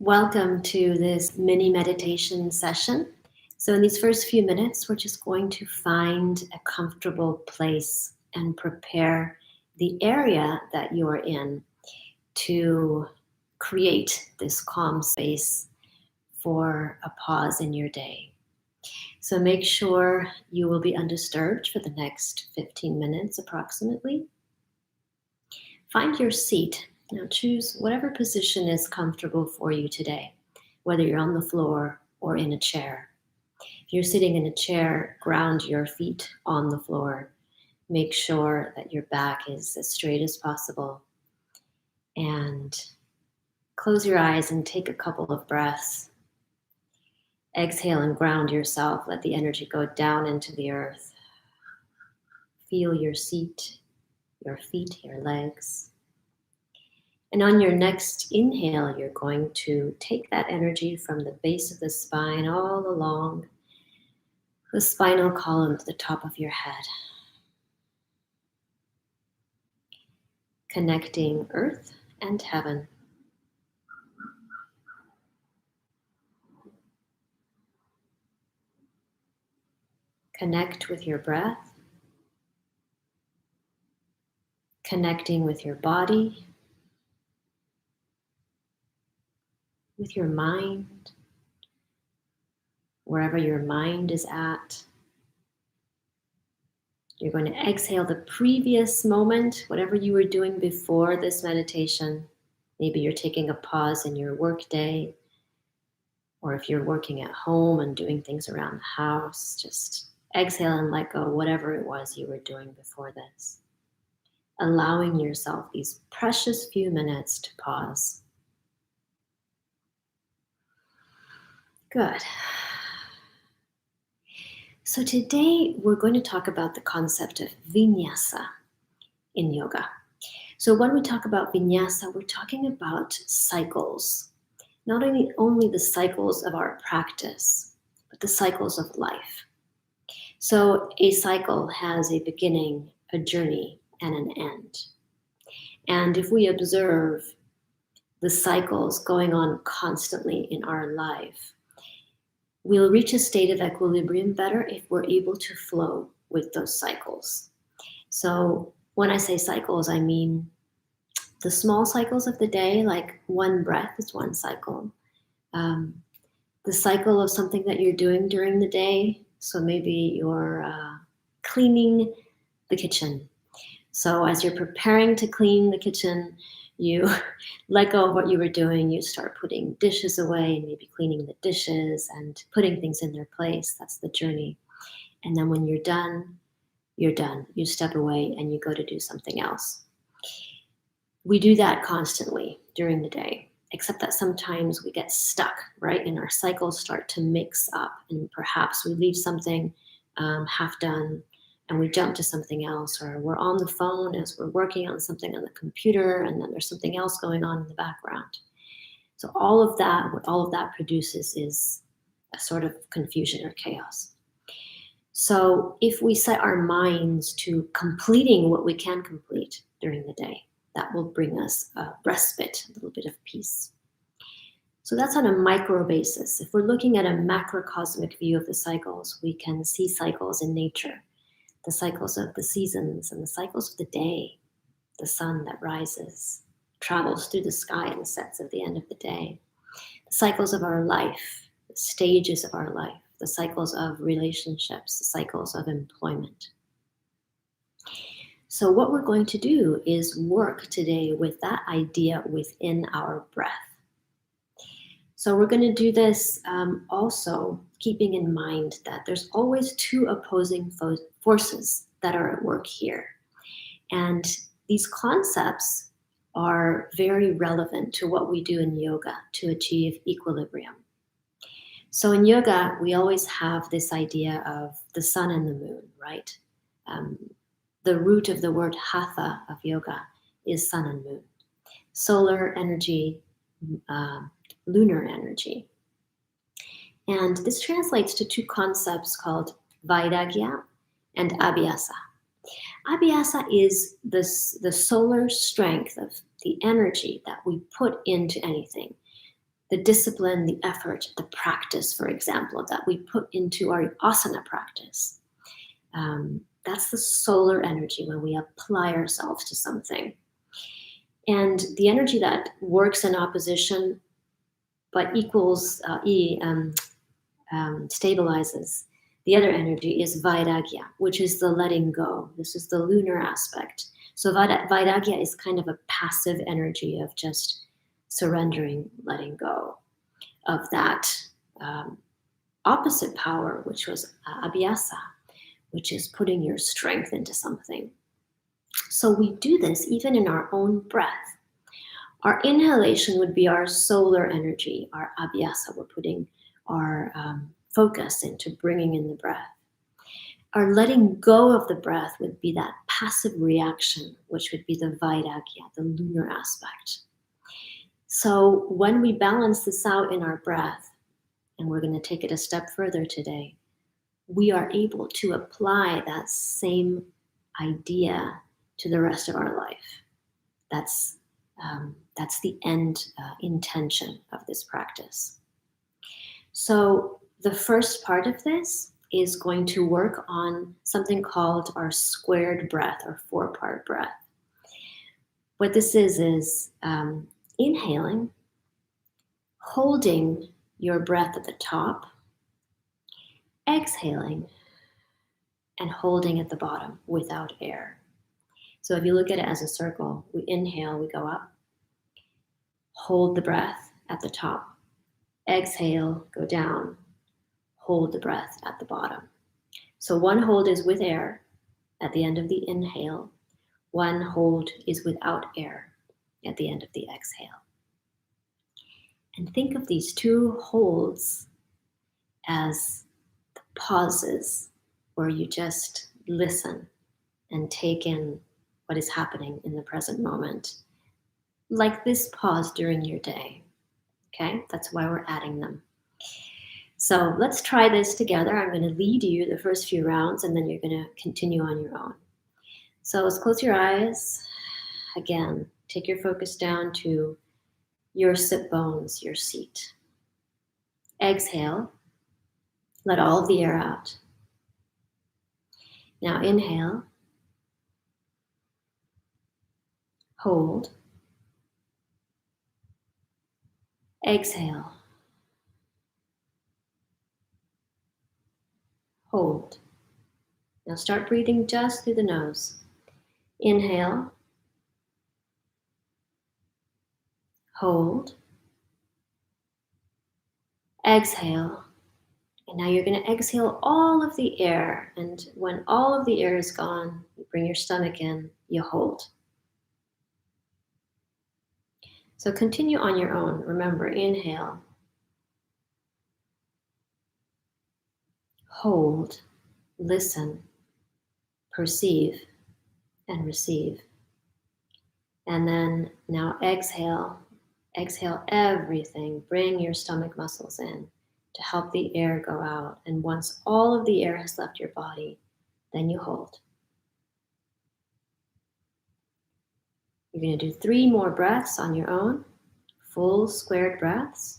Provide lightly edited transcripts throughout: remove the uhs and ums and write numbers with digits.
Welcome to this mini meditation session. So, in these first few minutes, we're just going to find a comfortable place and prepare the area that you're in to create this calm space for a pause in your day. So, make sure you will be undisturbed for the next 15 minutes approximately. Find your seat. Now choose whatever position is comfortable for you today, whether you're on the floor or in a chair. If you're sitting in a chair, ground your feet on the floor. Make sure that your back is as straight as possible. And close your eyes and take a couple of breaths. Exhale and ground yourself. Let the energy go down into the earth. Feel your seat, your feet, your legs. And on your next inhale, you're going to take that energy from the base of the spine all along the spinal column to the top of your head, connecting earth and heaven. Connect with your breath, connecting with your body, with your mind, wherever your mind is at. You're going to exhale the previous moment, whatever you were doing before this meditation. Maybe you're taking a pause in your work day, or if you're working at home and doing things around the house, just exhale and let go whatever it was you were doing before this. Allowing yourself these precious few minutes to pause. Good. So today we're going to talk about the concept of vinyasa in yoga. So when we talk about vinyasa, we're talking about cycles. Not only the cycles of our practice, but the cycles of life. So a cycle has a beginning, a journey, and an end. And if we observe the cycles going on constantly in our life, we'll reach a state of equilibrium better if we're able to flow with those cycles. So when I say cycles, I mean the small cycles of the day, like one breath is one cycle. The cycle of something that you're doing during the day. So maybe you're cleaning the kitchen. So as you're preparing to clean the kitchen, you let go of what you were doing. You start putting dishes away and maybe cleaning the dishes and putting things in their place. That's the journey. And then when you're done, you're done. You step away and you go to do something else. We do that constantly during the day, except that sometimes we get stuck, right? And our cycles start to mix up, and perhaps we leave something half done and we jump to something else, or we're on the phone as we're working on something on the computer, and then there's something else going on in the background. So all of that, what all of that produces is a sort of confusion or chaos. So if we set our minds to completing what we can complete during the day, that will bring us a respite, a little bit of peace. So that's on a micro basis. If we're looking at a macrocosmic view of the cycles, we can see cycles in nature. The cycles of the seasons and the cycles of the day, the sun that rises, travels through the sky and sets at the end of the day, the cycles of our life, the stages of our life, the cycles of relationships, the cycles of employment. So what we're going to do is work today with that idea within our breath. So we're going to do this also keeping in mind that there's always two opposing forces that are at work here. And these concepts are very relevant to what we do in yoga to achieve equilibrium. So in yoga, we always have this idea of the sun and the moon, right? The root of the word hatha of yoga is sun and moon. Solar energy, lunar energy. And this translates to two concepts called vairagya and abhyasa. Abhyasa is the solar strength of the energy that we put into anything. the discipline, the effort, the practice, for example, that we put into our asana practice. That's the solar energy when we apply ourselves to something. And the energy that works in opposition but equals stabilizes the other energy is vairagya, which is the letting go. This is the lunar aspect. So vairagya is kind of a passive energy of just surrendering, letting go of that opposite power, which was abhyasa, which is putting your strength into something. So we do this even in our own breath. Our inhalation would be our solar energy, our abhyasa. We're putting our focus into bringing in the breath. Our letting go of the breath would be that passive reaction, which would be the vairagya, the lunar aspect. So when we balance this out in our breath, and we're going to take it a step further today, we are able to apply that same idea to the rest of our life. That's the end intention of this practice. So the first part of this is going to work on something called our squared breath or 4-part breath. What this is inhaling, holding your breath at the top, exhaling, and holding at the bottom without air. So if you look at it as a circle, we inhale, we go up, hold the breath at the top, exhale, go down, hold the breath at the bottom. So one hold is with air at the end of the inhale, one hold is without air at the end of the exhale. And think of these two holds as the pauses where you just listen and take in what is happening in the present moment. Like this pause during your day. Okay, that's why we're adding them. So let's try this together. I'm going to lead you the first few rounds and then you're going to continue on your own. So let's close your eyes. Again, take your focus down to your sit bones, your seat. Exhale. Let all of the air out. Now inhale. Hold. Exhale. Hold. Now start breathing just through the nose. Inhale. Hold. Exhale. And now you're going to exhale all of the air. And when all of the air is gone, you bring your stomach in, you hold. So continue on your own. Remember, inhale. Hold. Listen. Perceive. And receive. And then now exhale. Exhale everything. Bring your stomach muscles in to help the air go out. And once all of the air has left your body, then you hold. You're going to do 3 more breaths on your own, full squared breaths.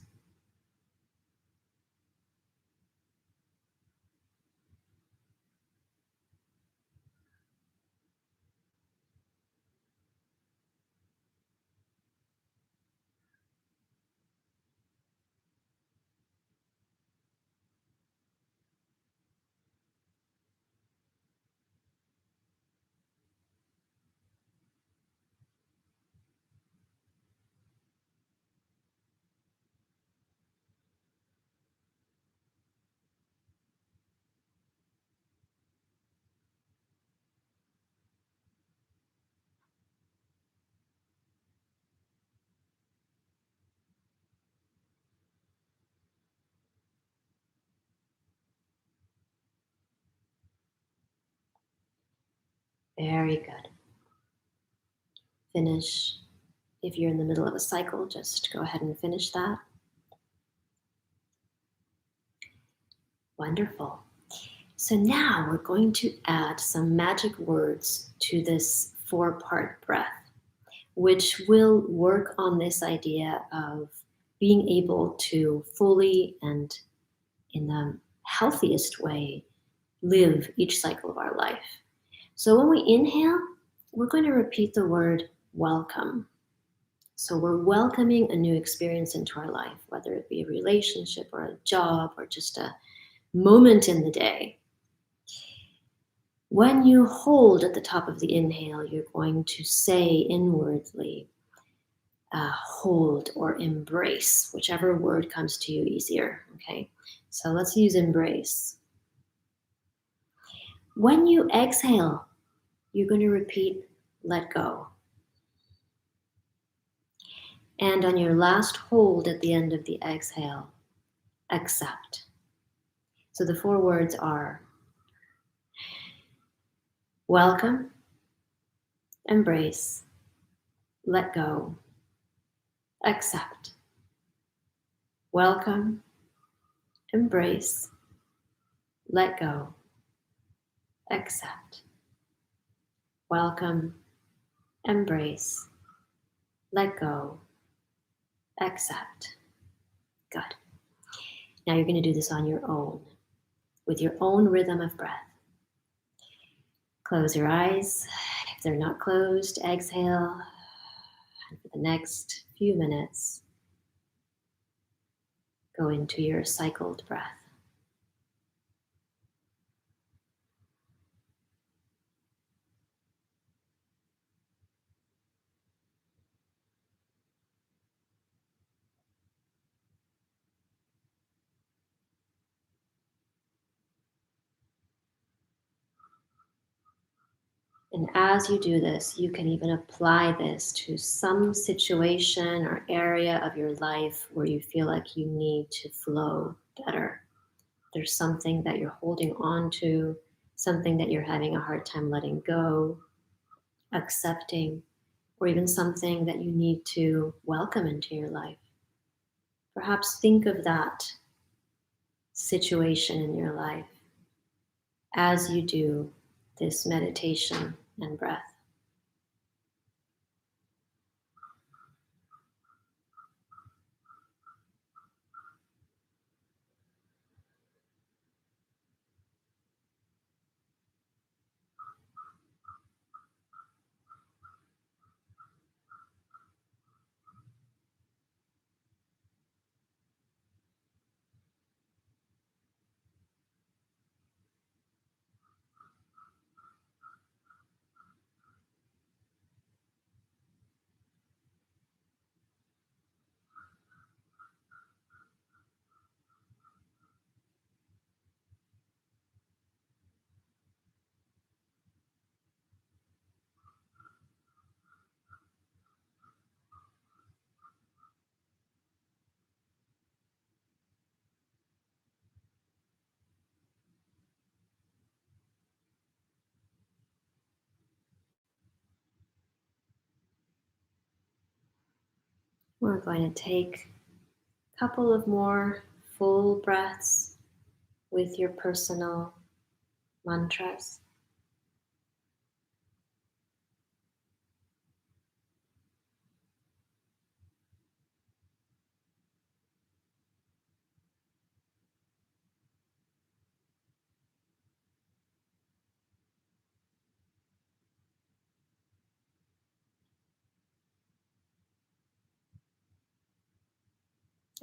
Very good. Finish. If you're in the middle of a cycle, just go ahead and finish that. Wonderful. So now we're going to add some magic words to this 4-part breath, which will work on this idea of being able to fully and in the healthiest way live each cycle of our life. So when we inhale, we're going to repeat the word welcome. So we're welcoming a new experience into our life, whether it be a relationship or a job or just a moment in the day. When you hold at the top of the inhale, you're going to say inwardly, hold or embrace, whichever word comes to you easier. Okay, so let's use embrace. When you exhale, you're going to repeat, let go. And on your last hold at the end of the exhale, accept. So the 4 words are welcome, embrace, let go, accept. Welcome, embrace, let go, accept. Welcome, embrace, let go, accept. Good. Now you're going to do this on your own, with your own rhythm of breath. Close your eyes. If they're not closed, exhale. And for the next few minutes, go into your cycled breath. And as you do this, you can even apply this to some situation or area of your life where you feel like you need to flow better. There's something that you're holding on to, something that you're having a hard time letting go, accepting, or even something that you need to welcome into your life. Perhaps think of that situation in your life as you do this meditation and breath. We're going to take a couple of more full breaths with your personal mantras.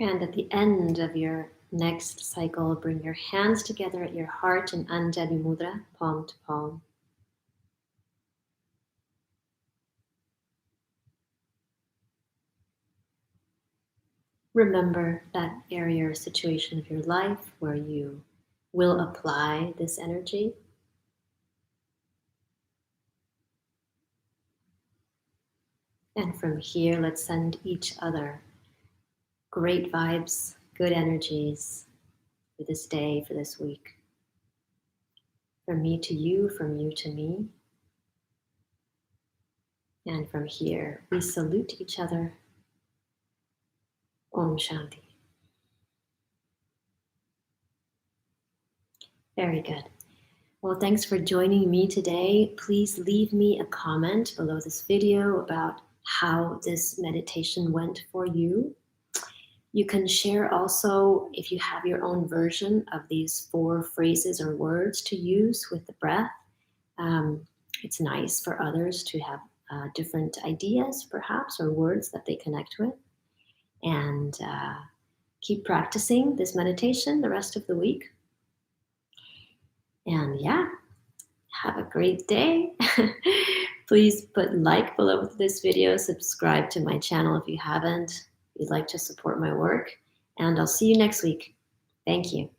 And at the end of your next cycle, bring your hands together at your heart in Anjali Mudra, palm to palm. Remember that area or situation of your life where you will apply this energy. And from here, let's send each other great vibes, good energies for this day, for this week. From me to you, from you to me. And from here, we salute each other. Om Shanti. Very good. Well, thanks for joining me today. Please leave me a comment below this video about how this meditation went for you. You can share also if you have your own version of these 4 phrases or words to use with the breath. Um, it's nice for others to have different ideas, perhaps, or words that they connect with. And keep practicing this meditation the rest of the week. And yeah, have a great day. Please put like below this video, subscribe to my channel if you haven't, if you'd like to support my work, and I'll see you next week. Thank you.